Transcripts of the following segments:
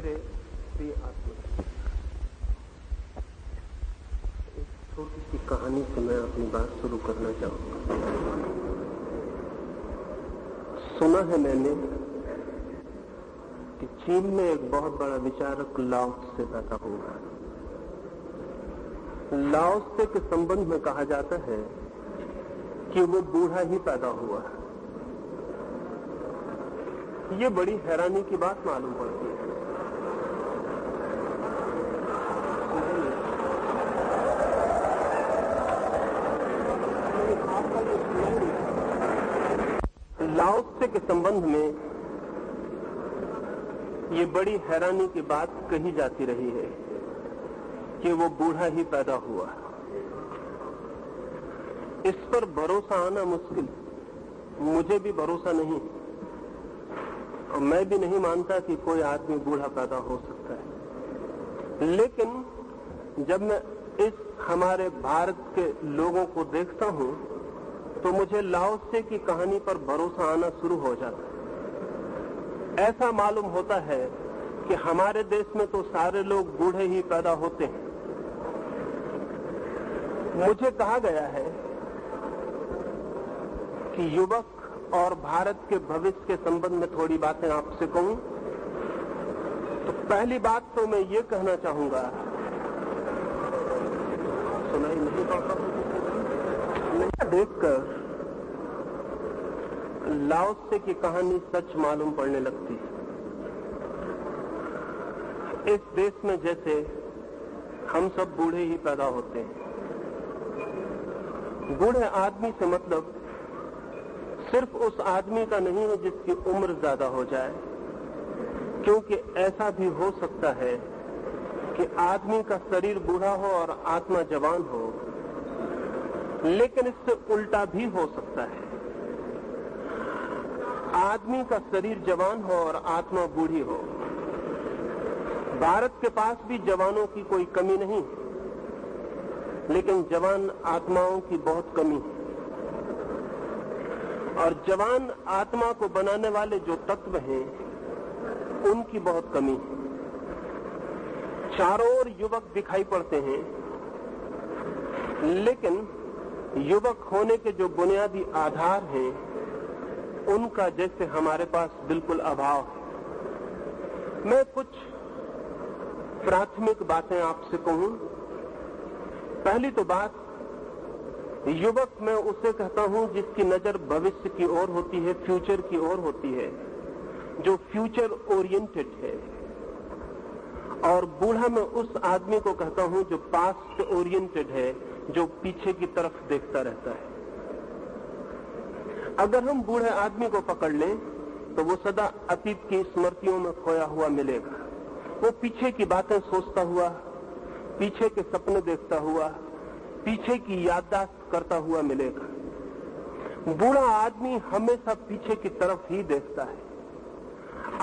मेरे प्रिय आत्मा, एक छोटी सी कहानी से मैं अपनी बात शुरू करना चाहूंगा। सुना है मैंने कि चीन में एक बहुत बड़ा विचारक लाओ त्से पैदा हुआ। लाओ त्से के संबंध में कहा जाता है कि वो बूढ़ा ही पैदा हुआ। ये बड़ी हैरानी की बात मालूम पड़ती है। लाओ त्से के संबंध में ये बड़ी हैरानी की बात कही जाती रही है कि वो बूढ़ा ही पैदा हुआ। इस पर भरोसा आना मुश्किल, मुझे भी भरोसा नहीं और मैं भी नहीं मानता कि कोई आदमी बूढ़ा पैदा हो सकता है। लेकिन जब मैं इस हमारे भारत के लोगों को देखता हूं तो मुझे लाओ त्से की कहानी पर भरोसा आना शुरू हो जाता है। ऐसा मालूम होता है कि हमारे देश में तो सारे लोग बूढ़े ही पैदा होते हैं। मुझे कहा गया है कि युवक और भारत के भविष्य के संबंध में थोड़ी बातें आपसे कहूं तो पहली बात तो मैं ये कहना चाहूंगा, सुनाई नहीं पड़ता, देखकर लाओ त्से की कहानी सच मालूम पड़ने लगती है। इस देश में जैसे हम सब बूढ़े ही पैदा होते हैं। बूढ़े आदमी से मतलब सिर्फ उस आदमी का नहीं है जिसकी उम्र ज्यादा हो जाए, क्योंकि ऐसा भी हो सकता है कि आदमी का शरीर बूढ़ा हो और आत्मा जवान हो, लेकिन इससे उल्टा भी हो सकता है। आदमी का शरीर जवान हो और आत्मा बूढ़ी हो। भारत के पास भी जवानों की कोई कमी नहीं, लेकिन जवान आत्माओं की बहुत कमी है। और जवान आत्मा को बनाने वाले जो तत्व हैं उनकी बहुत कमी है। चारों ओर युवक दिखाई पड़ते हैं, लेकिन युवक होने के जो बुनियादी आधार हैं उनका जैसे हमारे पास बिल्कुल अभाव है। मैं कुछ प्राथमिक बातें आपसे कहूं। पहली तो बात, युवक मैं उसे कहता हूं जिसकी नजर भविष्य की ओर होती है, फ्यूचर की ओर होती है, जो फ्यूचर ओरिएंटेड है। और बूढ़ा मैं उस आदमी को कहता हूं जो पास्ट ओरिएंटेड है, जो पीछे की तरफ देखता रहता है। अगर हम बूढ़े आदमी को पकड़ लें तो वो सदा अतीत की स्मृतियों में खोया हुआ मिलेगा। वो पीछे की बातें सोचता हुआ, पीछे के सपने देखता हुआ, पीछे की याददाश्त करता हुआ मिलेगा। बूढ़ा आदमी हमेशा पीछे की तरफ ही देखता है।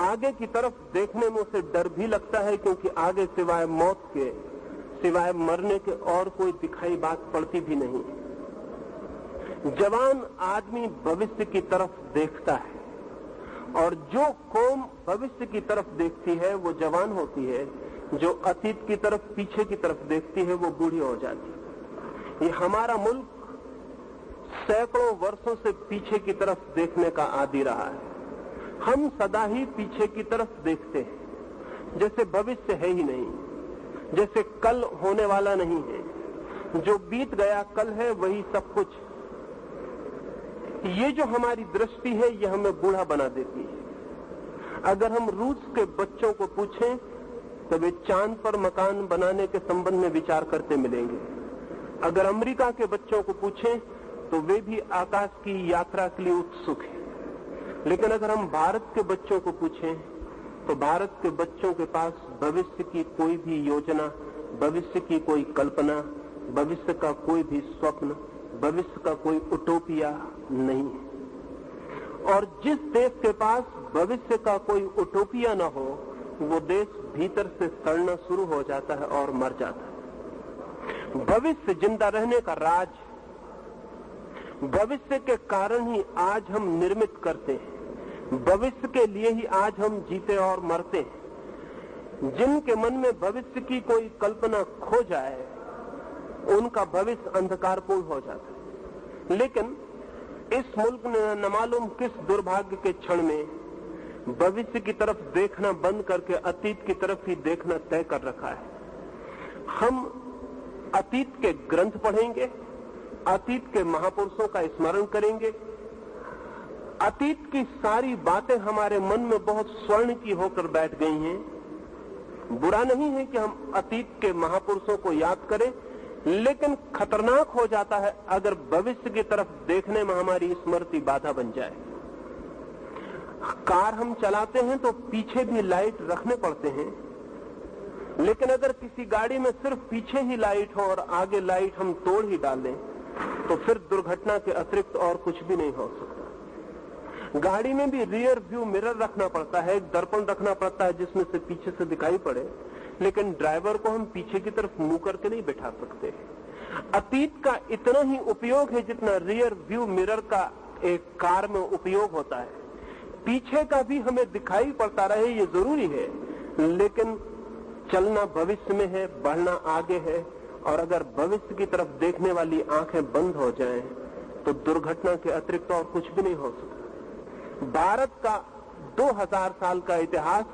आगे की तरफ देखने में उसे डर भी लगता है, क्योंकि आगे सिवाय मौत के, सिवाय मरने के और कोई दिखाई बात पड़ती भी नहीं। जवान आदमी भविष्य की तरफ देखता है, और जो कौम भविष्य की तरफ देखती है वो जवान होती है। जो अतीत की तरफ, पीछे की तरफ देखती है वो बूढ़ी हो जाती है। ये हमारा मुल्क सैकड़ों वर्षों से पीछे की तरफ देखने का आदी रहा है। हम सदा ही पीछे की तरफ देखते हैं, जैसे भविष्य है ही नहीं, जैसे कल होने वाला नहीं है। जो बीत गया कल है वही सब कुछ। ये जो हमारी दृष्टि है ये हमें बूढ़ा बना देती है। अगर हम रूस के बच्चों को पूछें तो वे चांद पर मकान बनाने के संबंध में विचार करते मिलेंगे। अगर अमेरिका के बच्चों को पूछें तो वे भी आकाश की यात्रा के लिए उत्सुक हैं। लेकिन अगर हम भारत के बच्चों को पूछें तो भारत के बच्चों के पास भविष्य की कोई भी योजना, भविष्य की कोई कल्पना, भविष्य का कोई भी स्वप्न, भविष्य का कोई उटोपिया नहीं है। और जिस देश के पास भविष्य का कोई उटोपिया न हो वो देश भीतर से सड़ना शुरू हो जाता है और मर जाता है। भविष्य जिंदा रहने का राज, भविष्य के कारण ही आज हम निर्मित करते हैं, भविष्य के लिए ही आज हम जीते और मरते हैं। जिनके मन में भविष्य की कोई कल्पना खो जाए उनका भविष्य अंधकारपूर्ण हो जाता है। लेकिन इस मुल्क ने न मालूम किस दुर्भाग्य के क्षण में भविष्य की तरफ देखना बंद करके अतीत की तरफ ही देखना तय कर रखा है। हम अतीत के ग्रंथ पढ़ेंगे, अतीत के महापुरुषों का स्मरण करेंगे, अतीत की सारी बातें हमारे मन में बहुत स्वर्ण की होकर बैठ गई हैं। बुरा नहीं है कि हम अतीत के महापुरुषों को याद करें, लेकिन खतरनाक हो जाता है अगर भविष्य की तरफ देखने में हमारी स्मृति बाधा बन जाए। कार हम चलाते हैं तो पीछे भी लाइट रखने पड़ते हैं, लेकिन अगर किसी गाड़ी में सिर्फ पीछे ही लाइट हो और आगे लाइट हम तोड़ ही डालें तो फिर दुर्घटना के अतिरिक्त और कुछ भी नहीं हो सकता। गाड़ी में भी रियर व्यू मिरर रखना पड़ता है, एक दर्पण रखना पड़ता है जिसमें से पीछे से दिखाई पड़े, लेकिन ड्राइवर को हम पीछे की तरफ मुंह करके नहीं बैठा सकते। अतीत का इतना ही उपयोग है जितना रियर व्यू मिरर का एक कार में उपयोग होता है। पीछे का भी हमें दिखाई पड़ता रहे ये जरूरी है, लेकिन चलना भविष्य में है, बढ़ना आगे है, और अगर भविष्य की तरफ देखने वाली आंखें बंद हो जाएं तो दुर्घटना के अतिरिक्त और कुछ भी नहीं हो सकता। भारत का 2000 साल का इतिहास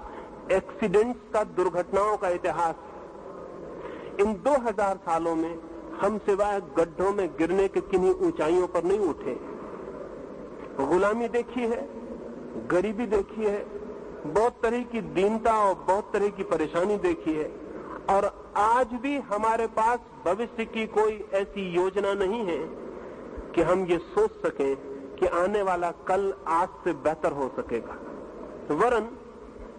एक्सीडेंट्स का, दुर्घटनाओं का इतिहास। इन 2000 सालों में हम सिवाय गड्ढों में गिरने के किन्हीं ऊंचाइयों पर नहीं उठे। गुलामी देखी है, गरीबी देखी है, बहुत तरह की दीनता और बहुत तरह की परेशानी देखी है, और आज भी हमारे पास भविष्य की कोई ऐसी योजना नहीं है कि हम ये सोच सकें कि आने वाला कल आज से बेहतर हो सकेगा। वरन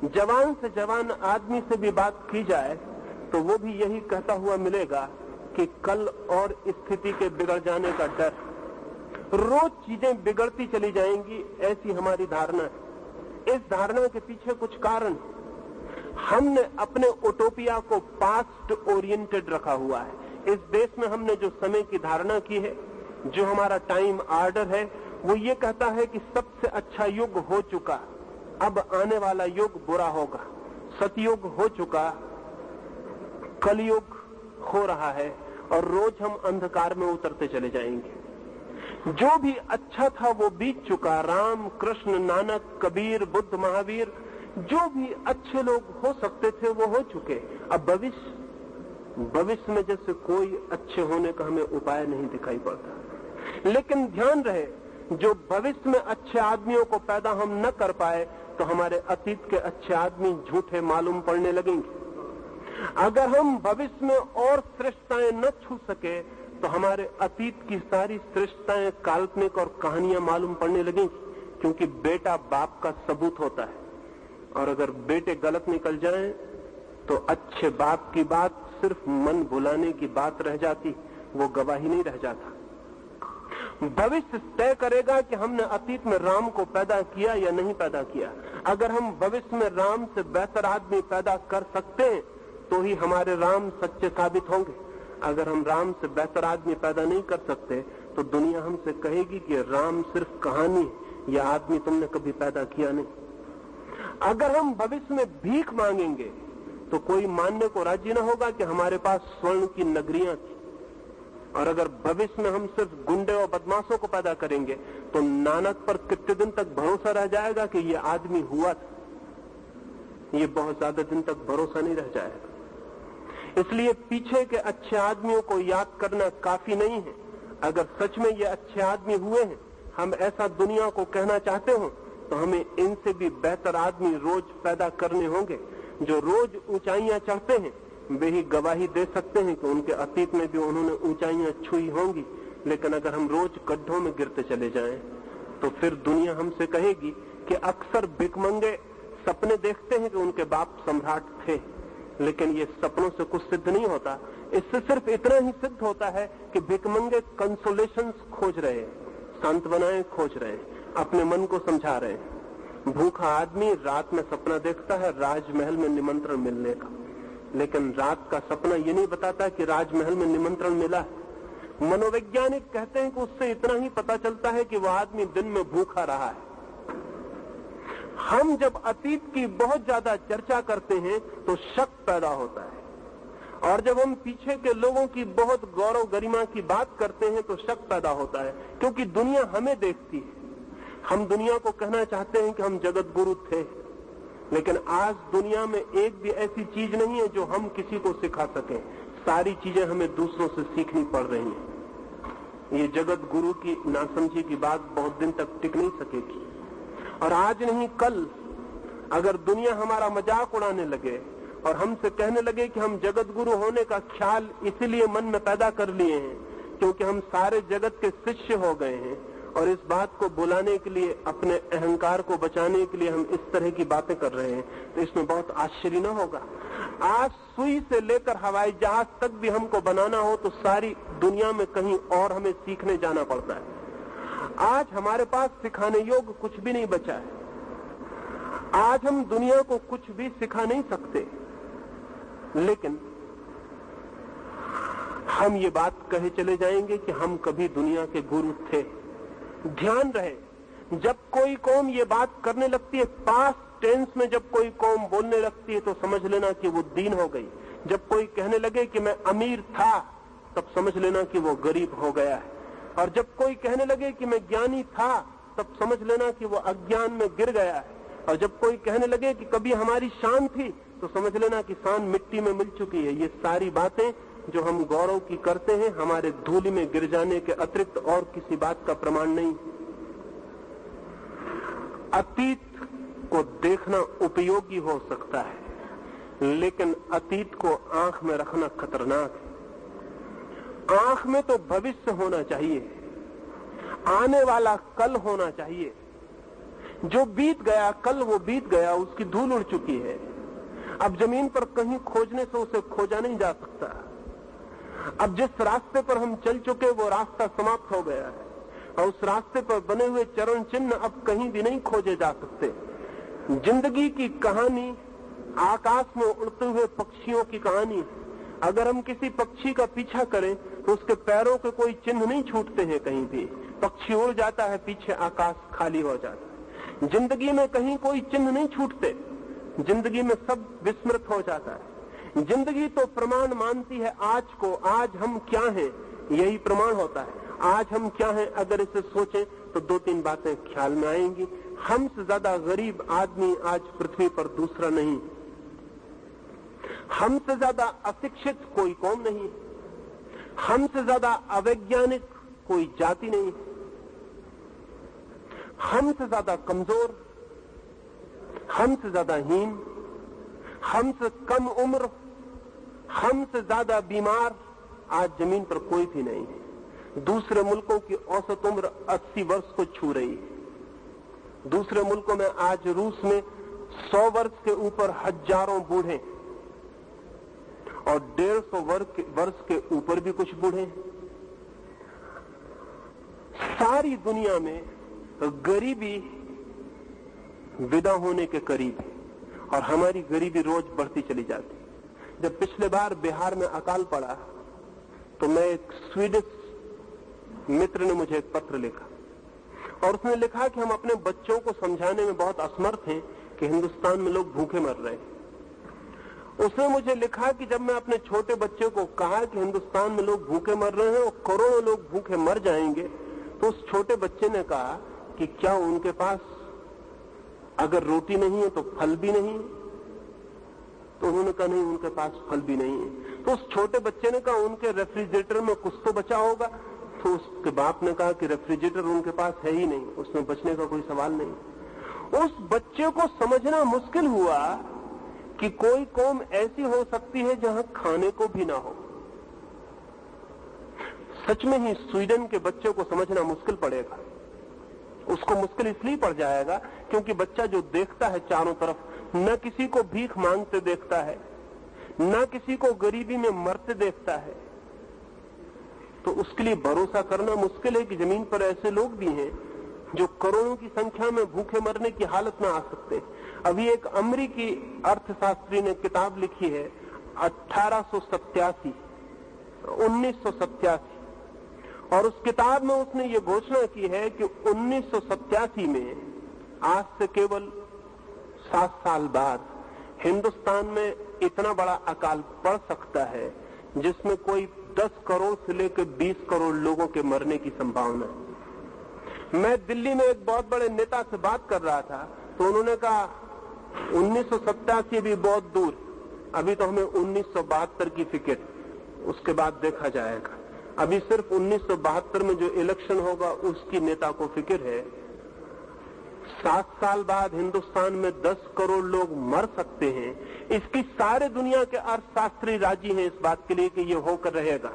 जवान से जवान आदमी से भी बात की जाए तो वो भी यही कहता हुआ मिलेगा कि कल और स्थिति के बिगड़ जाने का डर, रोज चीजें बिगड़ती चली जाएंगी, ऐसी हमारी धारणा है। इस धारणा के पीछे कुछ कारण, हमने अपने उटोपिया को पास्ट ओरिएंटेड रखा हुआ है। इस देश में हमने जो समय की धारणा की है, जो हमारा टाइम ऑर्डर है, वो ये कहता है कि सबसे अच्छा युग हो चुका, अब आने वाला युग बुरा होगा। सतयुग हो चुका, कलयुग हो रहा है, और रोज हम अंधकार में उतरते चले जाएंगे। जो भी अच्छा था वो बीत चुका। राम, कृष्ण, नानक, कबीर, बुद्ध, महावीर, जो भी अच्छे लोग हो सकते थे वो हो चुके। अब भविष्य में जैसे कोई अच्छे होने का हमें उपाय नहीं दिखाई पड़ता। लेकिन ध्यान रहे, जो भविष्य में अच्छे आदमियों को पैदा हम न कर पाए तो हमारे अतीत के अच्छे आदमी झूठे मालूम पड़ने लगेंगे। अगर हम भविष्य में और श्रेष्ठताएं न छू सके तो हमारे अतीत की सारी श्रेष्ठताएं काल्पनिक और कहानियां मालूम पड़ने लगेंगी, क्योंकि बेटा बाप का सबूत होता है, और अगर बेटे गलत निकल जाएं तो अच्छे बाप की बात सिर्फ मन भुलाने की बात रह जाती, वो गवाही नहीं रह जाता। भविष्य तय करेगा कि हमने अतीत में राम को पैदा किया या नहीं पैदा किया। अगर हम भविष्य में राम से बेहतर आदमी पैदा कर सकते हैं तो ही हमारे राम सच्चे साबित होंगे। अगर हम राम से बेहतर आदमी पैदा नहीं कर सकते तो दुनिया हमसे कहेगी कि राम सिर्फ कहानी है, यह आदमी तुमने कभी पैदा किया नहीं। अगर हम भविष्य में भीख मांगेंगे तो कोई मानने को राजी न होगा कि हमारे पास स्वर्ण की नगरियां थी, और अगर भविष्य में हम सिर्फ गुंडे और बदमाशों को पैदा करेंगे तो नानक पर कितने दिन तक भरोसा रह जाएगा कि ये आदमी हुआ था। ये बहुत ज्यादा दिन तक भरोसा नहीं रह जाएगा। इसलिए पीछे के अच्छे आदमियों को याद करना काफी नहीं है। अगर सच में ये अच्छे आदमी हुए हैं, हम ऐसा दुनिया को कहना चाहते हो, तो हमें इनसे भी बेहतर आदमी रोज पैदा करने होंगे। जो रोज ऊंचाइयां चढ़ते हैं वे ही गवाही दे सकते हैं कि उनके अतीत में भी उन्होंने ऊंचाइयां छुई होंगी। लेकिन अगर हम रोज गड्ढों में गिरते चले जाएं तो फिर दुनिया हमसे कहेगी कि अक्सर भिखमंगे सपने देखते हैं कि उनके बाप सम्राट थे, लेकिन ये सपनों से कुछ सिद्ध नहीं होता। इससे सिर्फ इतना ही सिद्ध होता है कि भिखमंगे कंसोलेशंस खोज रहे हैं, सांत्वनाएं खोज रहे हैं, अपने मन को समझा रहे हैं। भूखा आदमी रात में सपना देखता है राजमहल में निमंत्रण मिलने का, लेकिन रात का सपना ये नहीं बताता कि राजमहल में निमंत्रण मिला है। मनोवैज्ञानिक कहते हैं कि उससे इतना ही पता चलता है कि वह आदमी दिन में भूखा रहा है। हम जब अतीत की बहुत ज्यादा चर्चा करते हैं तो शक पैदा होता है, और जब हम पीछे के लोगों की बहुत गौरव गरिमा की बात करते हैं तो शक पैदा होता है, क्योंकि दुनिया हमें देखती है। हम दुनिया को कहना चाहते हैं कि हम जगत गुरु थे, लेकिन आज दुनिया में एक भी ऐसी चीज नहीं है जो हम किसी को सिखा सकें। सारी चीजें हमें दूसरों से सीखनी पड़ रही हैं। ये जगत गुरु की नासमझी की बात बहुत दिन तक टिक नहीं सकेगी, और आज नहीं कल अगर दुनिया हमारा मजाक उड़ाने लगे और हमसे कहने लगे कि हम जगत गुरु होने का ख्याल इसीलिए मन में पैदा कर लिए हैं क्योंकि हम सारे जगत के शिष्य हो गए हैं, और इस बात को बुलाने के लिए, अपने अहंकार को बचाने के लिए हम इस तरह की बातें कर रहे हैं, तो इसमें बहुत आश्चर्य न होगा। आज सुई से लेकर हवाई जहाज तक भी हमको बनाना हो तो सारी दुनिया में कहीं और हमें सीखने जाना पड़ता है। आज हमारे पास सिखाने योग्य कुछ भी नहीं बचा है। आज हम दुनिया को कुछ भी सिखा नहीं सकते, लेकिन हम ये बात कहे चले जाएंगे कि हम कभी दुनिया के गुरु थे। ध्यान रहे, जब कोई कौम ये बात करने लगती है, पास्ट टेंस में जब कोई कौम बोलने लगती है, तो समझ लेना कि वो दीन हो गई। जब कोई कहने लगे कि मैं अमीर था, तब समझ लेना कि वो गरीब हो गया है। और जब कोई कहने लगे कि मैं ज्ञानी था, तब समझ लेना कि वो अज्ञान में गिर गया है। और जब कोई कहने लगे कि कभी हमारी शान थी, तो समझ लेना कि शान मिट्टी में मिल चुकी है। ये सारी बातें जो हम गौरव की करते हैं, हमारे धूलि में गिर जाने के अतिरिक्त और किसी बात का प्रमाण नहीं। अतीत को देखना उपयोगी हो सकता है, लेकिन अतीत को आंख में रखना खतरनाक है। आंख में तो भविष्य होना चाहिए, आने वाला कल होना चाहिए। जो बीत गया कल, वो बीत गया, उसकी धूल उड़ चुकी है। अब जमीन पर कहीं खोजने से उसे खोजा नहीं जा सकता। अब जिस रास्ते पर हम चल चुके वो रास्ता समाप्त हो गया है, और उस रास्ते पर बने हुए चरण चिन्ह अब कहीं भी नहीं खोजे जा सकते। जिंदगी की कहानी आकाश में उड़ते हुए पक्षियों की कहानी। अगर हम किसी पक्षी का पीछा करें तो उसके पैरों के कोई चिन्ह नहीं छूटते हैं कहीं भी। पक्षी उड़ जाता है, पीछे आकाश खाली हो जाता है। जिंदगी में कहीं कोई चिन्ह नहीं छूटते, जिंदगी में सब विस्मृत हो जाता है। जिंदगी तो प्रमाण मानती है आज को, आज हम क्या हैं, यही प्रमाण होता है। आज हम क्या हैं, अगर इसे सोचें तो दो तीन बातें ख्याल में आएंगी। हमसे ज्यादा गरीब आदमी आज पृथ्वी पर दूसरा नहीं, हमसे ज्यादा अशिक्षित कोई कौम नहीं, हमसे ज्यादा अवैज्ञानिक कोई जाति नहीं, हमसे ज्यादा कमजोर, हमसे ज्यादा हीन, हमसे कम उम्र, हमसे ज्यादा बीमार आज जमीन पर कोई भी नहीं है। दूसरे मुल्कों की औसत उम्र 80 वर्ष को छू रही है। दूसरे मुल्कों में आज रूस में 100 वर्ष के ऊपर हजारों बूढ़े, और 150 वर्ष के ऊपर भी कुछ बूढ़े। सारी दुनिया में गरीबी विदा होने के करीब है, और हमारी गरीबी रोज बढ़ती चली जाती। जब पिछले बार बिहार में अकाल पड़ा तो मैं एक स्वीडिश मित्र ने मुझे एक पत्र लिखा, और उसने लिखा कि हम अपने बच्चों को समझाने में बहुत असमर्थ हैं कि हिंदुस्तान में लोग भूखे मर रहे हैं। उसने मुझे लिखा कि जब मैं अपने छोटे बच्चे को कहा कि हिंदुस्तान में लोग भूखे मर रहे हैं और करोड़ों लोग भूखे मर जाएंगे, तो उस छोटे बच्चे ने कहा कि क्या उनके पास अगर रोटी नहीं है तो फल भी नहीं है? तो उन्होंने कहा नहीं, उनके पास फल भी नहीं है। तो उस छोटे बच्चे ने कहा उनके रेफ्रिजरेटर में कुछ तो बचा होगा। तो उसके बाप ने कहा कि रेफ्रिजरेटर उनके पास है ही नहीं, उसमें बचने का कोई सवाल नहीं। उस बच्चे को समझना मुश्किल हुआ कि कोई कौम ऐसी हो सकती है जहां खाने को भी ना हो। सच में ही स्वीडन के बच्चे को समझना मुश्किल पड़ेगा। उसको मुश्किल इसलिए पड़ जाएगा क्योंकि बच्चा जो देखता है चारों तरफ, न किसी को भीख मांगते देखता है, न किसी को गरीबी में मरते देखता है, तो उसके लिए भरोसा करना मुश्किल है कि जमीन पर ऐसे लोग भी हैं जो करोड़ों की संख्या में भूखे मरने की हालत में आ सकते। अभी एक अमेरिकी अर्थशास्त्री ने किताब लिखी है 1987, और उस किताब में उसने ये घोषणा की है कि 1987 में, आज से केवल 7 साल बाद हिंदुस्तान में इतना बड़ा अकाल पड़ सकता है जिसमें कोई 10 करोड़ से लेकर 20 करोड़ लोगों के मरने की संभावना है। मैं दिल्ली में एक बहुत बड़े नेता से बात कर रहा था तो उन्होंने कहा 1987 भी बहुत दूर, अभी तो हमें 1972 की फिक्र, उसके बाद देखा जाएगा। अभी सिर्फ 1972 में जो इलेक्शन होगा उसकी नेता को फिक्र है। 7 साल बाद हिंदुस्तान में 10 करोड़ लोग मर सकते हैं, इसकी सारे दुनिया के अर्थशास्त्री राजी हैं इस बात के लिए कि ये होकर रहेगा,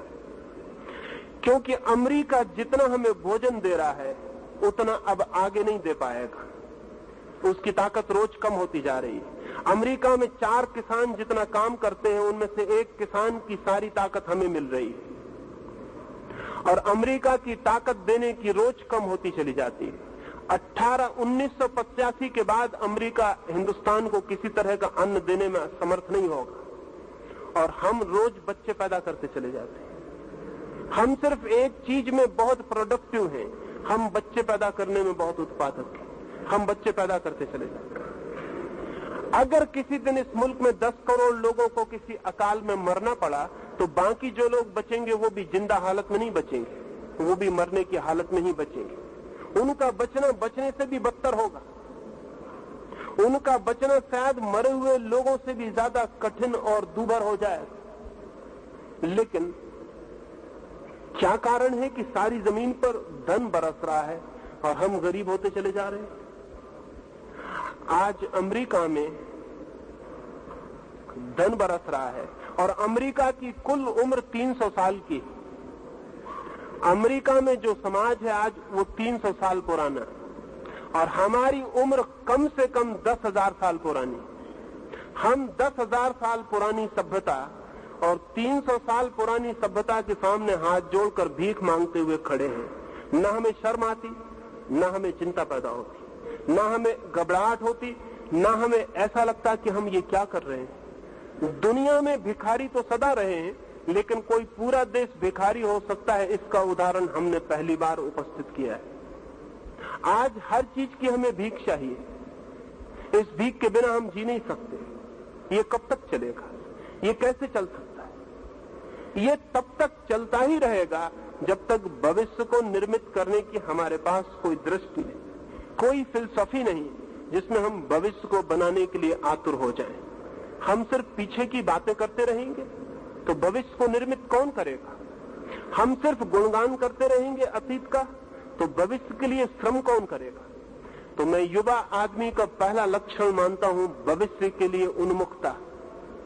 क्योंकि अमेरिका जितना हमें भोजन दे रहा है उतना अब आगे नहीं दे पाएगा, उसकी ताकत रोज कम होती जा रही है। अमेरिका में 4 किसान जितना काम करते हैं उनमें से 1 किसान की सारी ताकत हमें मिल रही है, और अमेरिका की ताकत देने की रोज कम होती चली जाती है। 1985 के बाद अमेरिका हिंदुस्तान को किसी तरह का अन्न देने में समर्थ नहीं होगा, और हम रोज बच्चे पैदा करते चले जाते हैं। हम सिर्फ एक चीज में बहुत प्रोडक्टिव हैं, हम बच्चे पैदा करने में बहुत उत्पादक हैं, हम बच्चे पैदा करते चले जाते हैं। अगर किसी दिन इस मुल्क में 10 करोड़ लोगों को किसी अकाल में मरना पड़ा तो बाकी जो लोग बचेंगे वो भी जिंदा हालत में नहीं बचेंगे, वो भी मरने की हालत में ही बचेंगे। उनका बचना बचने से भी बदतर होगा, उनका बचना शायद मरे हुए लोगों से भी ज्यादा कठिन और दूभर हो जाएगा। लेकिन क्या कारण है कि सारी जमीन पर धन बरस रहा है और हम गरीब होते चले जा रहे हैं? आज अमेरिका में धन बरस रहा है और अमेरिका की कुल उम्र 300 साल की। अमेरिका में जो समाज है आज वो 300 साल पुराना, और हमारी उम्र कम से कम 10,000 साल पुरानी। हम 10,000 साल पुरानी सभ्यता और 300 साल पुरानी सभ्यता के सामने हाथ जोड़कर भीख मांगते हुए खड़े हैं। न हमें शर्म आती, न हमें चिंता पैदा होती, न हमें घबराहट होती, न हमें ऐसा लगता कि हम ये क्या कर रहे हैं। दुनिया में भिखारी तो सदा रहे हैं, लेकिन कोई पूरा देश भिखारी हो सकता है, इसका उदाहरण हमने पहली बार उपस्थित किया है। आज हर चीज की हमें भीख चाहिए, इस भीख के बिना हम जी नहीं सकते। ये कब तक चलेगा? ये कैसे चल सकता है? ये तब तक चलता ही रहेगा जब तक भविष्य को निर्मित करने की हमारे पास कोई दृष्टि नहीं, कोई फिलसफी नहीं जिसमें हम भविष्य को बनाने के लिए आतुर हो जाएं। हम सिर्फ पीछे की बातें करते रहेंगे तो भविष्य को निर्मित कौन करेगा? हम सिर्फ गुणगान करते रहेंगे अतीत का तो भविष्य के लिए श्रम कौन करेगा? तो मैं युवा आदमी का पहला लक्षण मानता हूं भविष्य के लिए उन्मुखता,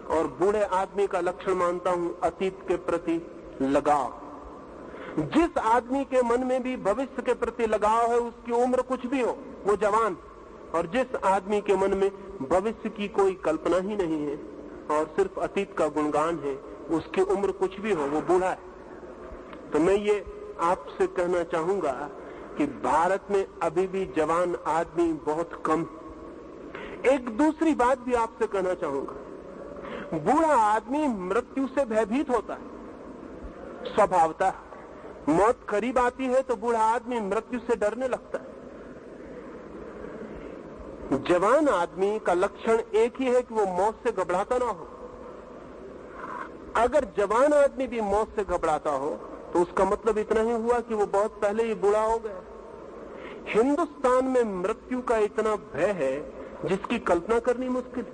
और बूढ़े आदमी का लक्षण मानता हूं अतीत के प्रति लगाव। जिस आदमी के मन में भी भविष्य के प्रति लगाव है उसकी उम्र कुछ भी हो वो जवान, और जिस आदमी के मन में भविष्य की कोई कल्पना ही नहीं है और सिर्फ अतीत का गुणगान है उसकी उम्र कुछ भी हो वो बूढ़ा है। तो मैं ये आपसे कहना चाहूंगा कि भारत में अभी भी जवान आदमी बहुत कम। एक दूसरी बात भी आपसे कहना चाहूंगा, बूढ़ा आदमी मृत्यु से भयभीत होता है स्वभावतः। मौत करीब आती है तो बूढ़ा आदमी मृत्यु से डरने लगता है। जवान आदमी का लक्षण एक ही है कि वो मौत से घबराता ना हो। अगर जवान आदमी भी मौत से घबराता हो तो उसका मतलब इतना ही हुआ कि वो बहुत पहले ही बूढ़ा हो गया। हिंदुस्तान में मृत्यु का इतना भय है जिसकी कल्पना करनी मुश्किल है।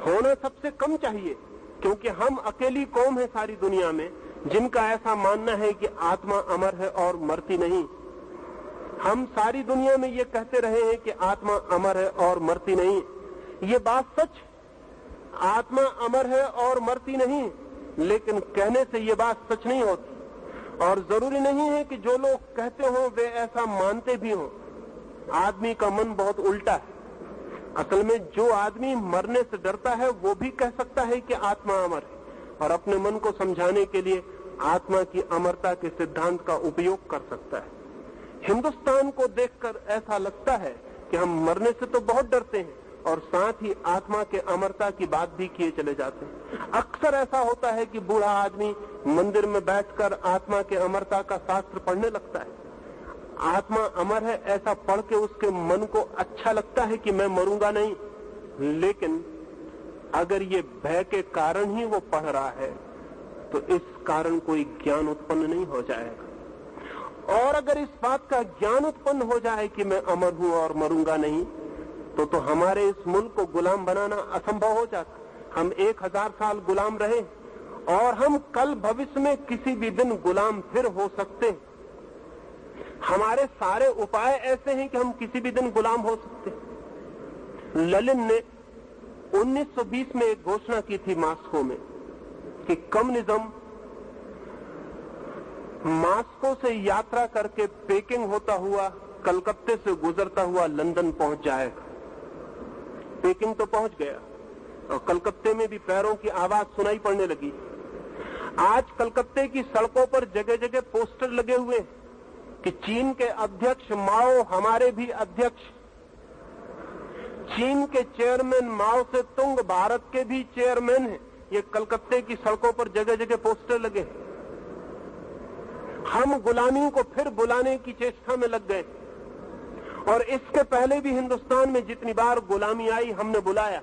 होना सबसे कम चाहिए, क्योंकि हम अकेली कौम है सारी दुनिया में जिनका ऐसा मानना है कि आत्मा अमर है और मरती नहीं। हम सारी दुनिया में ये कहते रहे हैं कि आत्मा अमर है और मरती नहीं। ये बात सच, आत्मा अमर है और मरती नहीं, लेकिन कहने से ये बात सच नहीं होती। और जरूरी नहीं है कि जो लोग कहते हो वे ऐसा मानते भी हो। आदमी का मन बहुत उल्टा है। असल में जो आदमी मरने से डरता है वो भी कह सकता है कि आत्मा अमर है, और अपने मन को समझाने के लिए आत्मा की अमरता के सिद्धांत का उपयोग कर सकता है। हिंदुस्तान को देखकर ऐसा लगता है कि हम मरने से तो बहुत डरते हैं और साथ ही आत्मा के अमरता की बात भी किए चले जाते हैं। अक्सर ऐसा होता है कि बूढ़ा आदमी मंदिर में बैठकर आत्मा के अमरता का शास्त्र पढ़ने लगता है। आत्मा अमर है ऐसा पढ़ के उसके मन को अच्छा लगता है कि मैं मरूंगा नहीं, लेकिन अगर ये भय के कारण ही वो पढ़ रहा है तो इस कारण कोई ज्ञान उत्पन्न नहीं हो जाएगा। और अगर इस बात का ज्ञान उत्पन्न हो जाए कि मैं अमर हूं और मरूंगा नहीं, तो हमारे इस मुल्क को गुलाम बनाना असंभव हो जाता। हम 1000 साल गुलाम रहे और हम कल भविष्य में किसी भी दिन गुलाम फिर हो सकते हैं। हमारे सारे उपाय ऐसे हैं कि हम किसी भी दिन गुलाम हो सकते हैं। लेनिन ने 1920 में एक घोषणा की थी मॉस्को में कि कम्युनिज्म मॉस्को से यात्रा करके पेकिंग होता हुआ, कलकत्ते से गुजरता हुआ लंदन पहुंच जाएगा। पेकिंग तो पहुंच गया और कलकत्ते में भी पैरों की आवाज सुनाई पड़ने लगी। आज कलकत्ते की सड़कों पर जगह जगह पोस्टर लगे हुए कि चीन के अध्यक्ष माओ हमारे भी अध्यक्ष, चीन के चेयरमैन माओ से तुंग भारत के भी चेयरमैन हैं। ये कलकत्ते की सड़कों पर जगह जगह पोस्टर लगे। हम गुलामी को फिर बुलाने की चेष्टा में लग गए और इसके पहले भी हिंदुस्तान में जितनी बार गुलामी आई हमने बुलाया।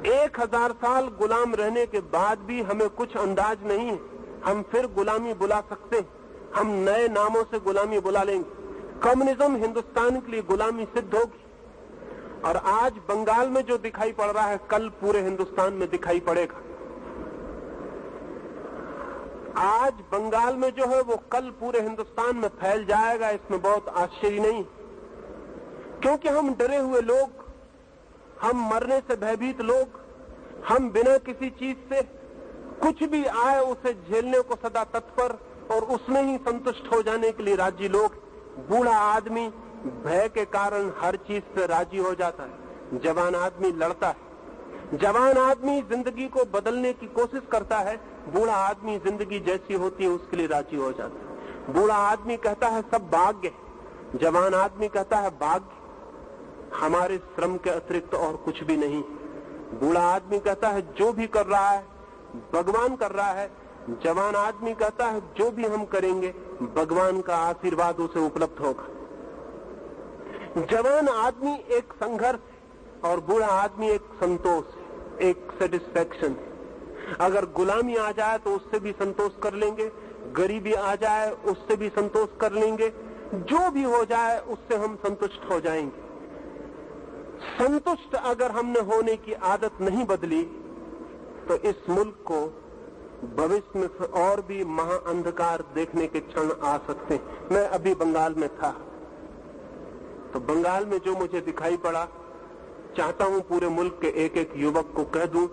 1000 साल गुलाम रहने के बाद भी हमें कुछ अंदाज नहीं है, हम फिर गुलामी बुला सकते हैं। हम नए नामों से गुलामी बुला लेंगे। कम्युनिज्म हिंदुस्तान के लिए गुलामी सिद्ध होगी और आज बंगाल में जो दिखाई पड़ रहा है कल पूरे हिंदुस्तान में दिखाई पड़ेगा। आज बंगाल में जो है वो कल पूरे हिंदुस्तान में फैल जाएगा। इसमें बहुत आश्चर्य नहीं, क्योंकि हम डरे हुए लोग, हम मरने से भयभीत लोग, हम बिना किसी चीज से कुछ भी आए उसे झेलने को सदा तत्पर और उसमें ही संतुष्ट हो जाने के लिए राजी लोग। बूढ़ा आदमी भय के कारण हर चीज से राजी हो जाता है, जवान आदमी लड़ता है, जवान आदमी जिंदगी को बदलने की कोशिश करता है, बूढ़ा आदमी जिंदगी जैसी होती है उसके लिए राजी हो जाता है। बूढ़ा आदमी कहता है सब भाग्य, जवान आदमी कहता है भाग्य हमारे श्रम के अतिरिक्त और कुछ भी नहीं। बूढ़ा आदमी कहता है जो भी कर रहा है भगवान कर रहा है, जवान आदमी कहता है जो भी हम करेंगे भगवान का आशीर्वाद उसे उपलब्ध होगा। जवान आदमी एक संघर्ष और बूढ़ा आदमी एक संतोष, एक सेटिस्फैक्शन। अगर गुलामी आ जाए तो उससे भी संतोष कर लेंगे, गरीबी आ जाए उससे भी संतोष कर लेंगे, जो भी हो जाए उससे हम संतुष्ट हो जाएंगे। संतुष्ट अगर हमने होने की आदत नहीं बदली तो इस मुल्क को भविष्य में और भी महाअंधकार देखने के क्षण आ सकते हैं। मैं अभी बंगाल में था तो बंगाल में जो मुझे दिखाई पड़ा, चाहता हूं पूरे मुल्क के एक एक युवक को कह दूं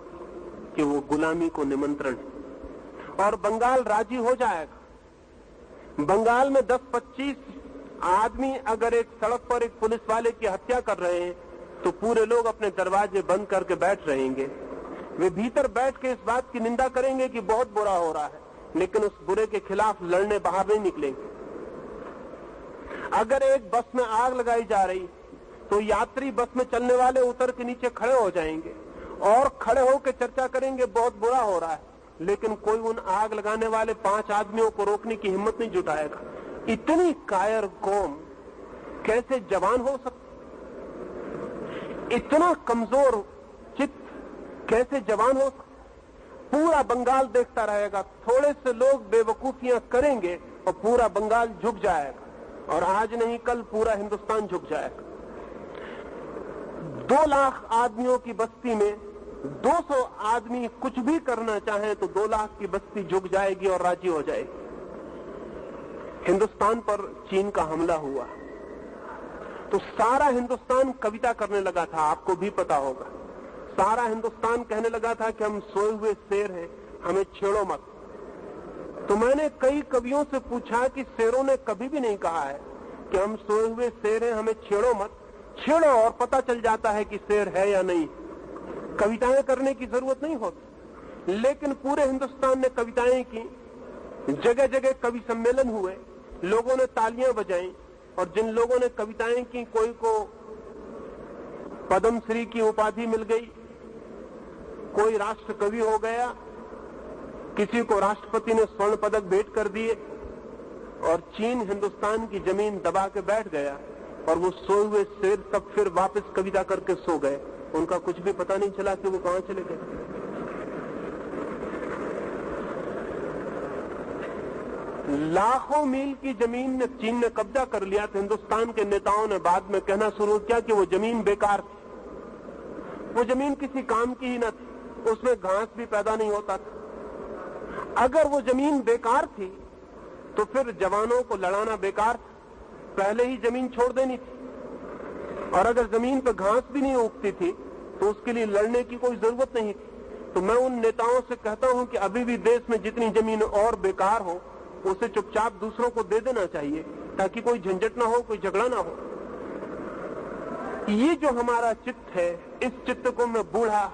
कि वो गुलामी को निमंत्रण है और बंगाल राजी हो जाएगा। बंगाल में 10-25 आदमी अगर एक सड़क पर एक पुलिस वाले की हत्या कर रहे हैं तो पूरे लोग अपने दरवाजे बंद करके बैठ रहेंगे। वे भीतर बैठ के इस बात की निंदा करेंगे कि बहुत बुरा हो रहा है, लेकिन उस बुरे के खिलाफ लड़ने बाहर नहीं निकलेंगे। अगर एक बस में आग लगाई जा रही तो यात्री बस में चलने वाले उतर के नीचे खड़े हो जाएंगे और खड़े होकर चर्चा करेंगे बहुत बुरा हो रहा है, लेकिन कोई उन आग लगाने वाले 5 आदमियों को रोकने की हिम्मत नहीं जुटाएगा। इतनी कायर कौम कैसे जवान हो सकती, इतना कमजोर चित्त कैसे जवान हो सकता। पूरा बंगाल देखता रहेगा, थोड़े से लोग बेवकूफियां करेंगे और पूरा बंगाल झुक जाएगा और आज नहीं कल पूरा हिंदुस्तान झुक जाएगा। 2 लाख आदमियों की बस्ती में 200 आदमी कुछ भी करना चाहे तो 2 लाख की बस्ती झुक जाएगी और राजी हो जाएगी। हिंदुस्तान पर चीन का हमला हुआ तो सारा हिंदुस्तान कविता करने लगा था, आपको भी पता होगा। सारा हिंदुस्तान कहने लगा था कि हम सोए हुए शेर हैं, हमें छेड़ो मत। तो मैंने कई कवियों से पूछा कि शेरों ने कभी भी नहीं कहा है कि हम सोए हुए शेर हैं, हमें छेड़ो मत। छेड़ो और पता चल जाता है कि शेर है या नहीं, कविताएं करने की जरूरत नहीं होती। लेकिन पूरे हिंदुस्तान ने कविताएं की, जगह जगह कवि सम्मेलन हुए, लोगों ने तालियां बजाई और जिन लोगों ने कविताएं की कोई को पद्मश्री की उपाधि मिल गई, कोई राष्ट्र कवि हो गया, किसी को राष्ट्रपति ने स्वर्ण पदक भेंट कर दिए और चीन हिंदुस्तान की जमीन दबा के बैठ गया। और वो सोए हुए शेर सब फिर वापस कविता करके सो गए। उनका कुछ भी पता नहीं चला कि वो कहां चले गए। लाखों मील की जमीन ने चीन ने कब्जा कर लिया था। हिंदुस्तान के नेताओं ने बाद में कहना शुरू किया कि वो जमीन बेकार थी, वो जमीन किसी काम की ही न थी, उसमें घास भी पैदा नहीं होता था। अगर वो जमीन बेकार थी तो फिर जवानों को लड़ाना बेकार था, पहले ही जमीन छोड़ देनी थी। और अगर जमीन पर घास भी नहीं उगती थी तो उसके लिए लड़ने की कोई जरूरत नहीं थी। तो मैं उन नेताओं से कहता हूं कि अभी भी देश में जितनी जमीन और बेकार हो उसे चुपचाप दूसरों को दे देना चाहिए, ताकि कोई झंझट ना हो, कोई झगड़ा ना हो। ये जो हमारा चित्त है, इस चित्त को मैं बूढ़ा,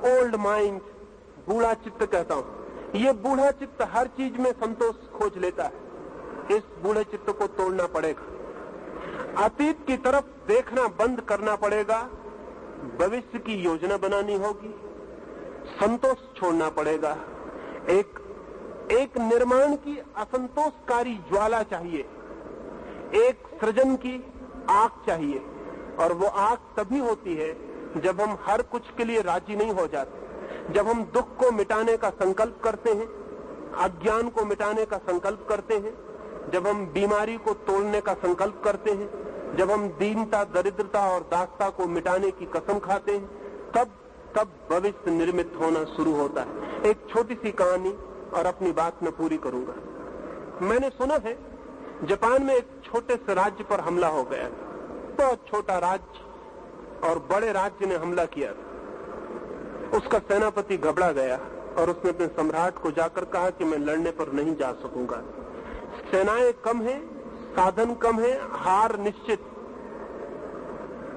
ओल्ड माइंड, बूढ़ा चित्त कहता हूं। ये बूढ़ा चित्त हर चीज में संतोष खोज लेता है। इस बूढ़े चित्त को तोड़ना पड़ेगा, अतीत की तरफ देखना बंद करना पड़ेगा, भविष्य की योजना बनानी होगी, संतोष छोड़ना पड़ेगा। एक निर्माण की असंतोषकारी ज्वाला चाहिए, एक सृजन की आग चाहिए। और वो आग तभी होती है जब हम हर कुछ के लिए राजी नहीं हो जाते, जब हम दुख को मिटाने का संकल्प करते हैं, अज्ञान को मिटाने का संकल्प करते हैं, जब हम बीमारी को तोड़ने का संकल्प करते हैं, जब हम दीनता, दरिद्रता और दासता को मिटाने की कसम खाते हैं, तब भविष्य निर्मित होना शुरू होता है। एक छोटी सी कहानी और अपनी बात मैं पूरी करूंगा। मैंने सुना है जापान में एक छोटे से राज्य पर हमला हो गया, बहुत छोटा राज्य, और बड़े राज्य ने हमला किया। उसका सेनापति घबरा गया और उसने अपने सम्राट को जाकर कहा कि मैं लड़ने पर नहीं जा सकूंगा, सेनाएं कम हैं, साधन कम है, हार निश्चित,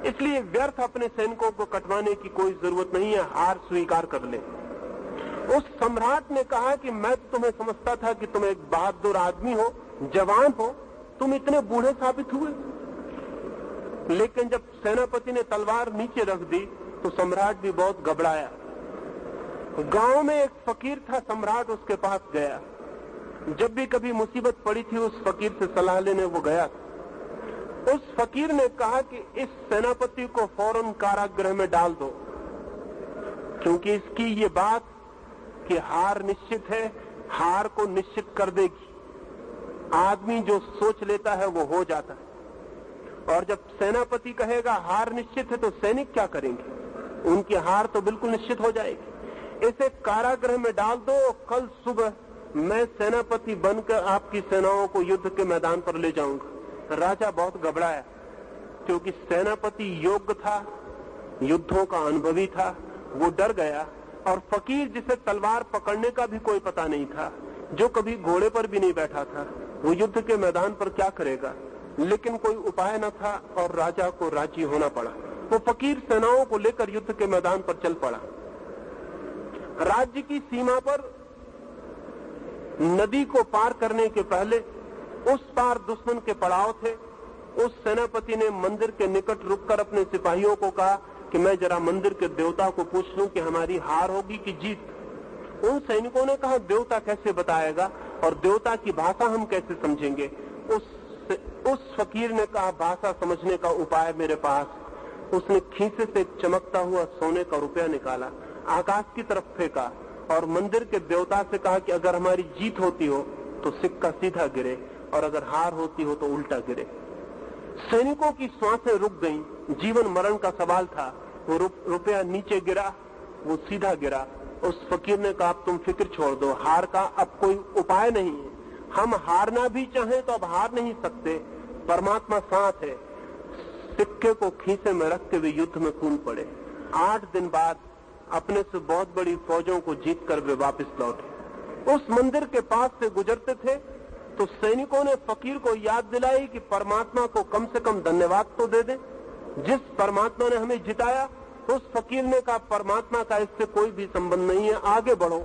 इसलिए व्यर्थ अपने सैनिकों को कटवाने की कोई जरूरत नहीं है, हार स्वीकार कर ले। उस सम्राट ने कहा कि मैं तुम्हें समझता था कि तुम एक बहादुर आदमी हो, जवान हो, तुम इतने बूढ़े साबित हुए। लेकिन जब सेनापति ने तलवार नीचे रख दी तो सम्राट भी बहुत घबराया। गांव में एक फकीर था, सम्राट उसके पास गया। जब भी कभी मुसीबत पड़ी थी उस फकीर से सलाह लेने वो गया। उस फकीर ने कहा कि इस सेनापति को फौरन कारागृह में डाल दो, क्योंकि इसकी ये बात कि हार निश्चित है, हार को निश्चित कर देगी। आदमी जो सोच लेता है वो हो जाता है, और जब सेनापति कहेगा हार निश्चित है तो सैनिक क्या करेंगे? उनकी हार तो बिल्कुल निश्चित हो जाएगी। इसे कारागृह में डाल दो, कल सुबह मैं सेनापति बनकर आपकी सेनाओं को युद्ध के मैदान पर ले जाऊंगा। राजा बहुत घबराया, क्योंकि सेनापति योग्य था, युद्धों का अनुभवी था, वो डर गया। और फकीर जिसे तलवार पकड़ने का भी कोई पता नहीं था, जो कभी घोड़े पर भी नहीं बैठा था, वो युद्ध के मैदान पर क्या करेगा? लेकिन कोई उपाय न था और राजा को राजी होना पड़ा। वो फकीर सेनाओं को लेकर युद्ध के मैदान पर चल पड़ा। राज्य की सीमा पर नदी को पार करने के पहले उस पार दुश्मन के पड़ाव थे। उस सेनापति ने मंदिर के निकट रुककर अपने सिपाहियों को कहा कि मैं जरा मंदिर के देवता को पूछ लूं कि हमारी हार होगी कि जीत। उन सैनिकों ने कहा देवता कैसे बताएगा और देवता की भाषा हम कैसे समझेंगे? उस फकीर ने कहा भाषा समझने का उपाय मेरे पास। उसने खीसे से चमकता हुआ सोने का रुपया निकाला, आकाश की तरफ फेंका और मंदिर के देवता से कहा कि अगर हमारी जीत होती हो तो सिक्का सीधा गिरे और अगर हार होती हो तो उल्टा गिरे। सैनिकों की सांसें रुक गईं, जीवन मरण का सवाल था। वो रुपया नीचे गिरा, वो सीधा गिरा। उस फकीर ने कहा अब तुम फिक्र छोड़ दो, हार का अब कोई उपाय नहीं है। हम हारना भी चाहें तो अब हार नहीं सकते, परमात्मा साथ है। सिक्के को खीसे में रखते हुए युद्ध में कूद पड़े। 8 दिन बाद अपने से बहुत बड़ी फौजों को जीतकर वे वापस लौटे। उस मंदिर के पास से गुजरते थे तो सैनिकों ने फकीर को याद दिलाई कि परमात्मा को कम से कम धन्यवाद तो दे दे, जिस परमात्मा ने हमें जिताया। उस फकीर ने कहा परमात्मा का इससे कोई भी संबंध नहीं है, आगे बढ़ो।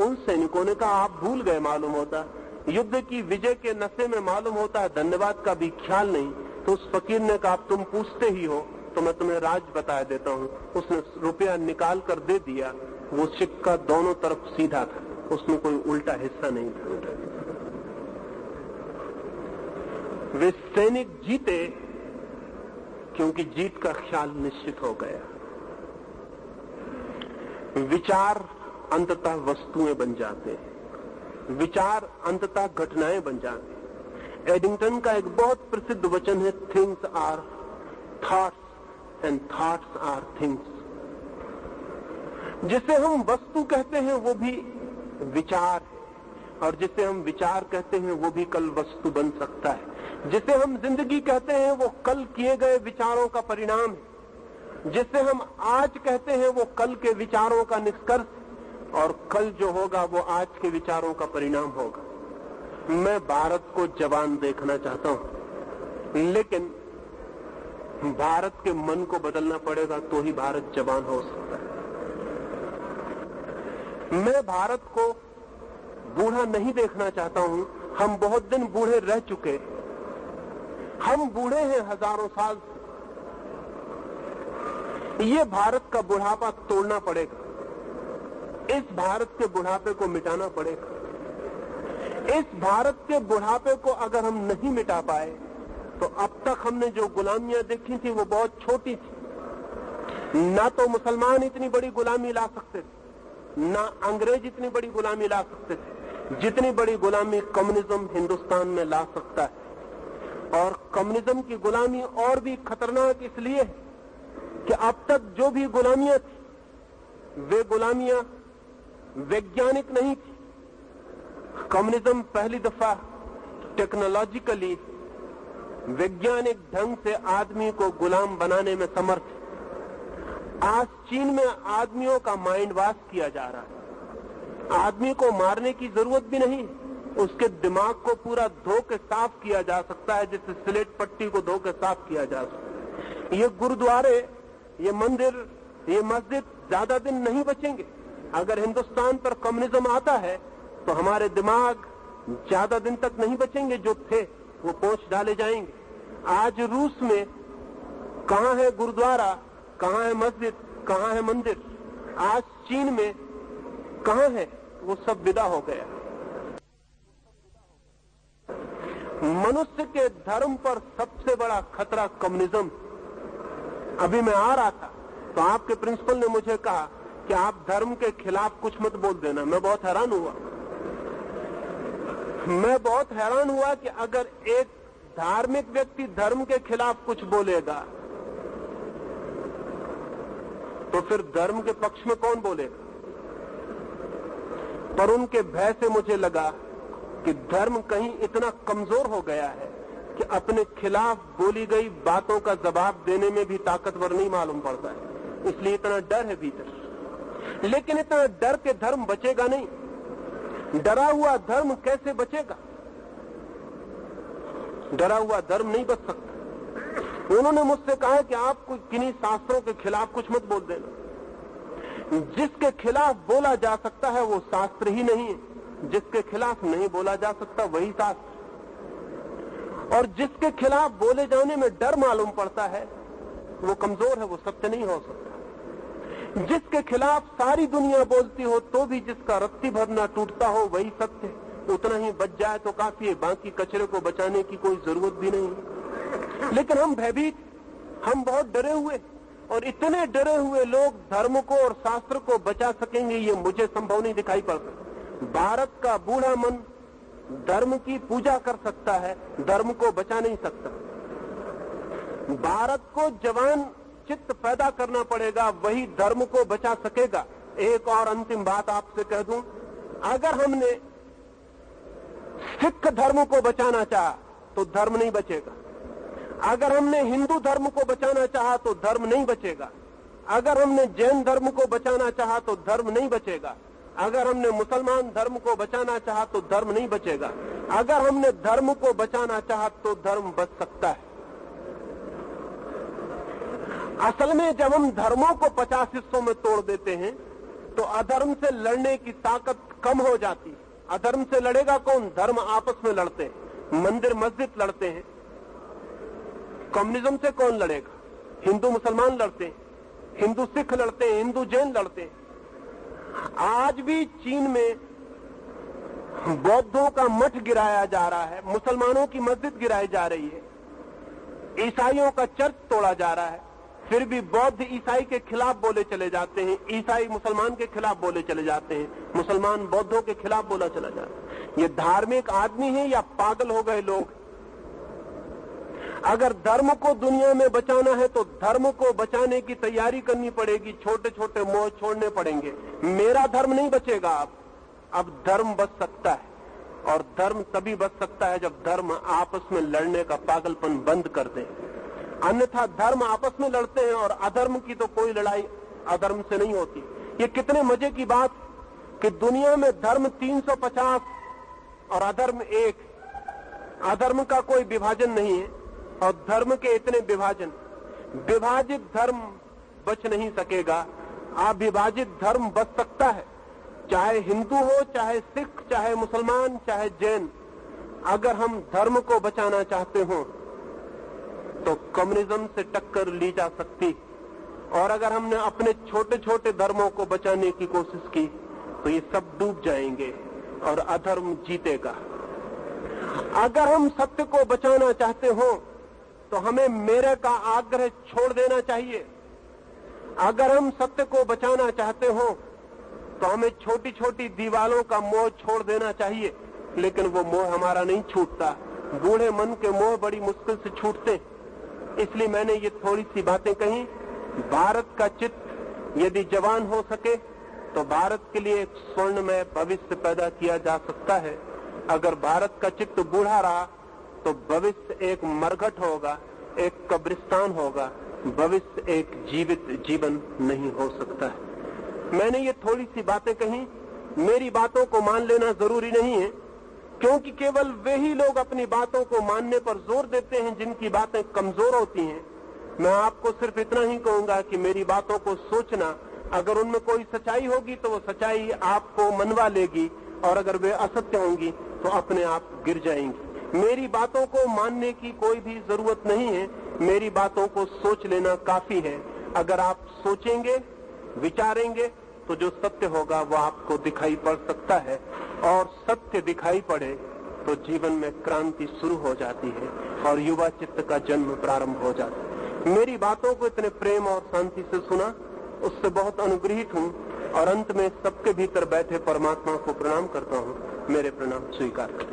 उन सैनिकों ने कहा आप भूल गए मालूम होता, युद्ध की विजय के नशे में मालूम होता है धन्यवाद का भी ख्याल नहीं। तो उस फकीर ने कहा तुम पूछते ही हो तो मैं तुम्हें राज बता देता हूँ। उसने रुपया निकाल कर दे दिया। वो सिक्का दोनों तरफ सीधा था, उसमें कोई उल्टा हिस्सा नहीं था। वे सैनिक जीते क्योंकि जीत का ख्याल निश्चित हो गया। विचार अंततः वस्तुएं बन जाते हैं, विचार अंततः घटनाएं बन जाते हैं। एडिंगटन का एक बहुत प्रसिद्ध वचन है, things are thoughts and thoughts are things. जिसे हम वस्तु कहते हैं वो भी विचार है, और जिसे हम विचार कहते हैं वो भी कल वस्तु बन सकता है। जिसे हम जिंदगी कहते हैं वो कल किए गए विचारों का परिणाम है। जिसे हम आज कहते हैं वो कल के विचारों का निष्कर्ष, और कल जो होगा वो आज के विचारों का परिणाम होगा। मैं भारत को जवान देखना चाहता हूं, लेकिन भारत के मन को बदलना पड़ेगा तो ही भारत जवान हो सकता है। मैं भारत को बूढ़ा नहीं देखना चाहता हूं। हम बहुत दिन बूढ़े रह चुके, हम बूढ़े हैं हजारों साल से। ये भारत का बुढ़ापा तोड़ना पड़ेगा, इस भारत के बुढ़ापे को मिटाना पड़ेगा। इस भारत के बुढ़ापे को अगर हम नहीं मिटा पाए तो अब तक हमने जो गुलामियां देखी थी वो बहुत छोटी थी। ना तो मुसलमान इतनी बड़ी गुलामी ला सकते थे, ना अंग्रेज इतनी बड़ी गुलामी ला सकते थे जितनी बड़ी गुलामी कम्युनिज्म हिंदुस्तान में ला सकता है। और कम्युनिज्म की गुलामी और भी खतरनाक इसलिए है कि अब तक जो भी गुलामियां थी वे गुलामियां वैज्ञानिक नहीं थी। कम्युनिज्म पहली दफा टेक्नोलॉजिकली वैज्ञानिक ढंग से आदमी को गुलाम बनाने में समर्थ है। आज चीन में आदमियों का माइंड वॉश किया जा रहा है। आदमी को मारने की जरूरत भी नहीं, उसके दिमाग को पूरा धो के साफ किया जा सकता है, जिससे स्लेट पट्टी को धो के साफ किया जा सकता है। ये गुरुद्वारे, ये मंदिर, ये मस्जिद ज्यादा दिन नहीं बचेंगे। अगर हिंदुस्तान पर कम्युनिज्म आता है तो हमारे दिमाग ज्यादा दिन तक नहीं बचेंगे, जो थे वो पोंछ डाले जाएंगे। आज रूस में कहां है गुरुद्वारा, कहां है मस्जिद, कहां है मंदिर? आज चीन में कहां है? वो सब विदा हो गया। मनुष्य के धर्म पर सबसे बड़ा खतरा कम्युनिज्म। अभी मैं आ रहा था तो आपके प्रिंसिपल ने मुझे कहा कि आप धर्म के खिलाफ कुछ मत बोल देना। मैं बहुत हैरान हुआ कि अगर एक धार्मिक व्यक्ति धर्म के खिलाफ कुछ बोलेगा तो फिर धर्म के पक्ष में कौन बोलेगा? पर उनके भय से मुझे लगा कि धर्म कहीं इतना कमजोर हो गया है कि अपने खिलाफ बोली गई बातों का जवाब देने में भी ताकतवर नहीं मालूम पड़ता है, इसलिए इतना डर है भीतर। लेकिन इतना डर के धर्म बचेगा नहीं। डरा हुआ धर्म कैसे बचेगा? डरा हुआ धर्म नहीं बच सकता। उन्होंने मुझसे कहा कि आप किन्हीं शास्त्रों के खिलाफ कुछ मत बोल देना। जिसके खिलाफ बोला जा सकता है वो शास्त्र ही नहीं है, जिसके खिलाफ नहीं बोला जा सकता वही शास्त्र। और जिसके खिलाफ बोले जाने में डर मालूम पड़ता है वो कमजोर है, वो सत्य नहीं हो सकता। जिसके खिलाफ सारी दुनिया बोलती हो तो भी जिसका रत्ती भर ना टूटता हो वही सत्य है। उतना ही बच जाए तो काफी है, बाकी कचरे को बचाने की कोई जरूरत भी नहीं। लेकिन हम भयभीत, हम बहुत डरे हुए, और इतने डरे हुए लोग धर्म को और शास्त्र को बचा सकेंगे ये मुझे संभव नहीं दिखाई पड़ता। भारत का बूढ़ा मन धर्म की पूजा कर सकता है, धर्म को बचा नहीं सकता। भारत को जवान चित्त पैदा करना पड़ेगा, वही धर्म को बचा सकेगा। एक और अंतिम बात आपसे कह दूं, अगर हमने सिख धर्म को बचाना चाहा तो धर्म नहीं बचेगा। अगर हमने हिंदू धर्म को बचाना चाहा तो धर्म नहीं बचेगा। अगर हमने जैन धर्म को बचाना चाहा तो धर्म नहीं बचेगा। अगर हमने मुसलमान धर्म को बचाना चाहा तो धर्म नहीं बचेगा। अगर हमने धर्म को बचाना चाहा तो धर्म बच सकता है। असल में जब हम धर्मों को 50 हिस्सों में तोड़ देते हैं तो अधर्म से लड़ने की ताकत कम हो जाती है। अधर्म से लड़ेगा कौन? धर्म आपस में लड़ते हैं, मंदिर मस्जिद लड़ते हैं। कम्युनिज्म से कौन लड़ेगा? हिंदू मुसलमान लड़ते हैं, हिंदू सिख लड़ते हैं, हिंदू जैन लड़ते हैं। आज भी चीन में बौद्धों का मठ गिराया जा रहा है, मुसलमानों की मस्जिद गिराई जा रही है। ईसाइयों का चर्च तोड़ा जा रहा है, फिर भी बौद्ध ईसाई के खिलाफ बोले चले जाते हैं, ईसाई मुसलमान के खिलाफ बोले चले जाते हैं, मुसलमान बौद्धों के खिलाफ बोला चला जाता है। ये धार्मिक आदमी है या पागल हो गए लोग? अगर धर्म को दुनिया में बचाना है तो धर्म को बचाने की तैयारी करनी पड़ेगी, छोटे छोटे मोह छोड़ने पड़ेंगे। मेरा धर्म नहीं बचेगा। अब धर्म बच सकता है, और धर्म तभी बच सकता है जब धर्म आपस में लड़ने का पागलपन बंद कर दे। अन्यथा धर्म आपस में लड़ते हैं, और अधर्म की तो कोई लड़ाई अधर्म से नहीं होती। ये कितने मजे की बात कि दुनिया में धर्म 350 और अधर्म 1। अधर्म का कोई विभाजन नहीं है, और धर्म के इतने विभाजन। विभाजित धर्म बच नहीं सकेगा, अविभाजित धर्म बच सकता है। चाहे हिंदू हो, चाहे सिख, चाहे मुसलमान, चाहे जैन। अगर हम धर्म को बचाना चाहते हो तो कम्युनिज्म से टक्कर ली जा सकती, और अगर हमने अपने छोटे छोटे धर्मों को बचाने की कोशिश की तो ये सब डूब जाएंगे और अधर्म जीतेगा। अगर हम सत्य को बचाना चाहते हो तो हमें मेरे का आग्रह छोड़ देना चाहिए। अगर हम सत्य को बचाना चाहते हो तो हमें छोटी छोटी दीवारों का मोह छोड़ देना चाहिए, लेकिन वो मोह हमारा नहीं छूटता। बूढ़े मन के मोह बड़ी मुश्किल से छूटते। इसलिए मैंने ये थोड़ी सी बातें कही। भारत का चित्त यदि जवान हो सके तो भारत के लिए एक स्वर्णमय भविष्य पैदा किया जा सकता है। अगर भारत का चित्त बूढ़ा रहा तो भविष्य एक मरघट होगा, एक कब्रिस्तान होगा। भविष्य एक जीवित जीवन नहीं हो सकता है। मैंने ये थोड़ी सी बातें कही। मेरी बातों को मान लेना जरूरी नहीं है, क्योंकि केवल वे ही लोग अपनी बातों को मानने पर जोर देते हैं जिनकी बातें कमजोर होती हैं। मैं आपको सिर्फ इतना ही कहूंगा कि मेरी बातों को सोचना। अगर उनमें कोई सच्चाई होगी तो वो सच्चाई आपको मनवा लेगी, और अगर वे असत्य होंगी तो अपने आप गिर जाएंगी। मेरी बातों को मानने की कोई भी जरूरत नहीं है। मेरी बातों को सोच लेना काफी है। अगर आप सोचेंगे, विचारेंगे, तो जो सत्य होगा वो आपको दिखाई पड़ सकता है, और सत्य दिखाई पड़े तो जीवन में क्रांति शुरू हो जाती है और युवा चित्त का जन्म प्रारंभ हो जाता है। मेरी बातों को इतने प्रेम और शांति से सुना, उससे बहुत अनुग्रहित हूं, और अंत में सबके भीतर बैठे परमात्मा को प्रणाम करता हूं। मेरे प्रणाम स्वीकार करें।